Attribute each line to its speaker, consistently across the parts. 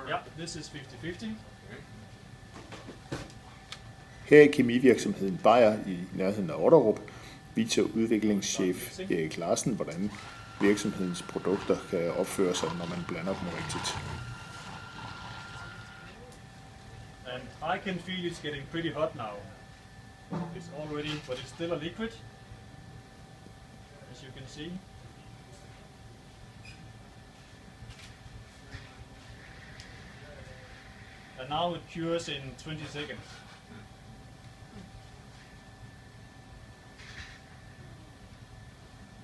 Speaker 1: Yeah, this is 50-50.
Speaker 2: Her i kemivirksomheden Bayer i nærheden af Otterup viser udviklingschef Erik Larsen, hvordan virksomhedens produkter kan opføre sig, når man blander dem rigtigt.
Speaker 1: And I can feel it's getting pretty hot now. It's already, but it's still a liquid, as you can see. And now it cures in 20 seconds.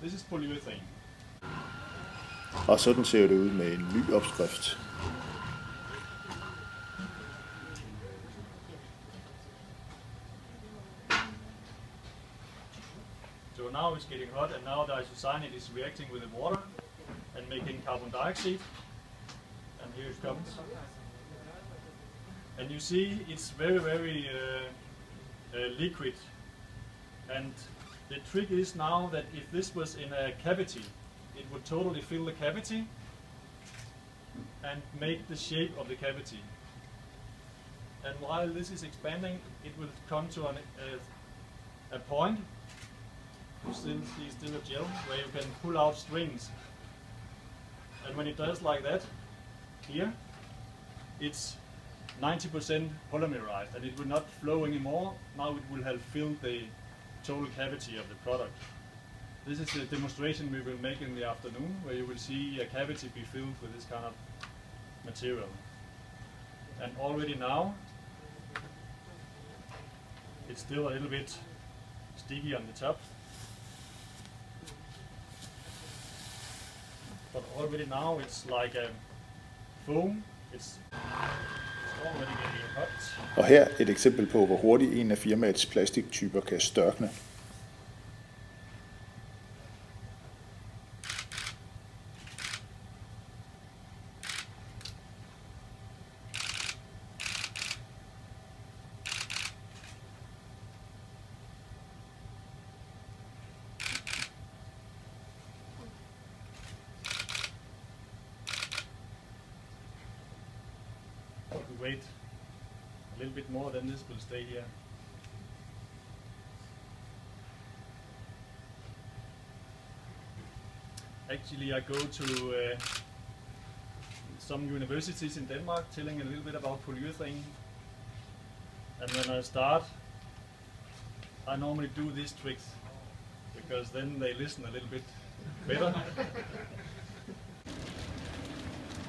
Speaker 1: This is polyurethane.
Speaker 2: Og sådan ser det ud med en ny opskrift.
Speaker 1: So now it's getting hot, and now the isocyanate is reacting with the water and making carbon dioxide. And here it comes. And you see it's very liquid. And the trick is now that if this was in a cavity, it would totally fill the cavity and make the shape of the cavity. And while this is expanding, it will come to a point, you still see a gel, where you can pull out strings. And when it does like that, here, it's 90% polymerized, and it will not flow anymore. Now it will have filled the total cavity of the product. This is a demonstration we will make in the afternoon, where you will see a cavity be filled with this kind of material. And already now, it's still a little bit sticky on the top. But already now it's like a foam. It's already getting hot.
Speaker 2: Og her et eksempel på, hvor hurtigt en af firmaets plastiktyper kan størkne.
Speaker 1: Wait a little bit more, then this will stay here. Actually, I go to some universities in Denmark telling a little bit about polyurethane. And when I start, I normally do these tricks, because then they listen a little bit better.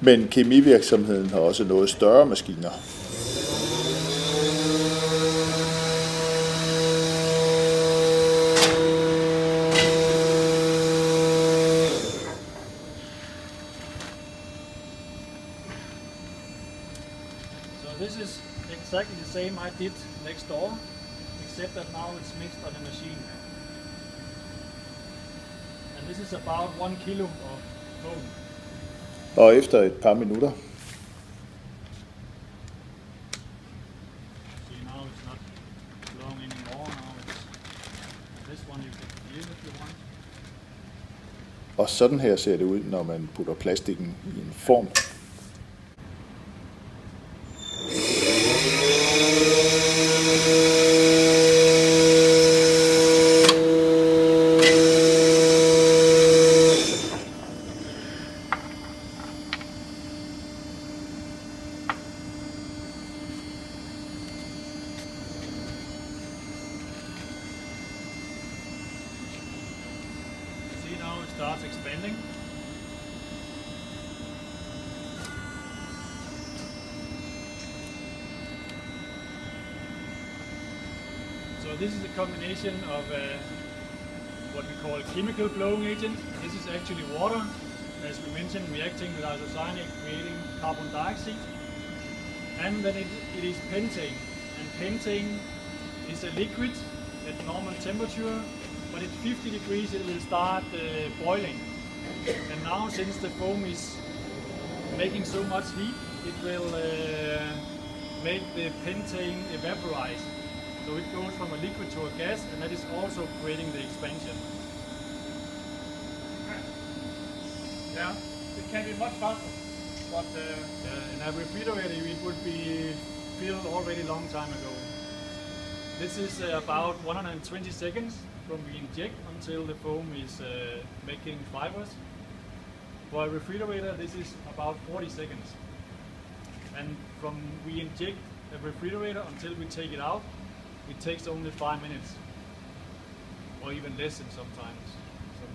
Speaker 2: Men kemivirksomheden har også noget større maskiner.
Speaker 1: So this is exactly the same I did next door, except that now it's mixed on a machine. And this is about 1 kilo of foam.
Speaker 2: Og efter et par minutter, og sådan her ser det ud, når man putter plastikken i en form.
Speaker 1: Now it starts expanding. So this is a combination of what we call chemical blowing agent. This is actually water, as we mentioned, reacting with isocyanate, creating carbon dioxide. And then it is pentane. And pentane is a liquid at normal temperature. But at 50 degrees it will start boiling. And now, since the foam is making so much heat, it will make the pentane evaporize. So it goes from a liquid to a gas, and that is also creating the expansion.
Speaker 3: Yeah, it can be much faster. But
Speaker 1: and In a refrigerator it would be filled already long time ago. This is about 120 seconds from we inject until the foam is making fibers. For a refrigerator this is about 40 seconds. And from we inject a refrigerator until we take it out, it takes only 5 minutes. Or even less in some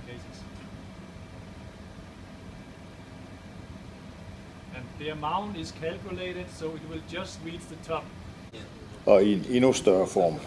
Speaker 1: cases. And the amount is calculated so it will just reach the top.
Speaker 2: Og i en endnu større form.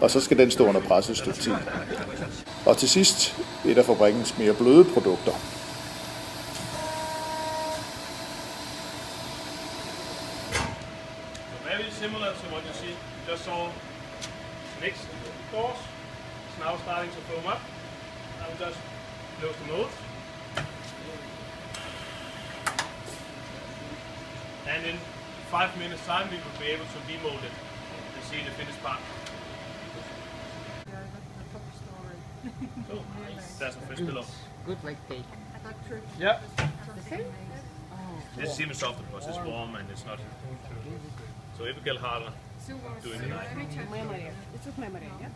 Speaker 2: Og så skal den stå under pres et stykke tid. Og til sidst et af fabrikkens mere bløde produkter.
Speaker 1: Very similar to what you see. Just saw next course. It's now starting to foam up. I will just close the mold. And in 5 minutes time we will be able to demold it and see the finished part. So, that's a fish pillow.
Speaker 3: Good like cake.
Speaker 1: Yeah.
Speaker 3: The same? Oh.
Speaker 1: This seems soft because it's warm and it's not. So it will get harder doing it.
Speaker 3: Memory. It's just memory, yeah?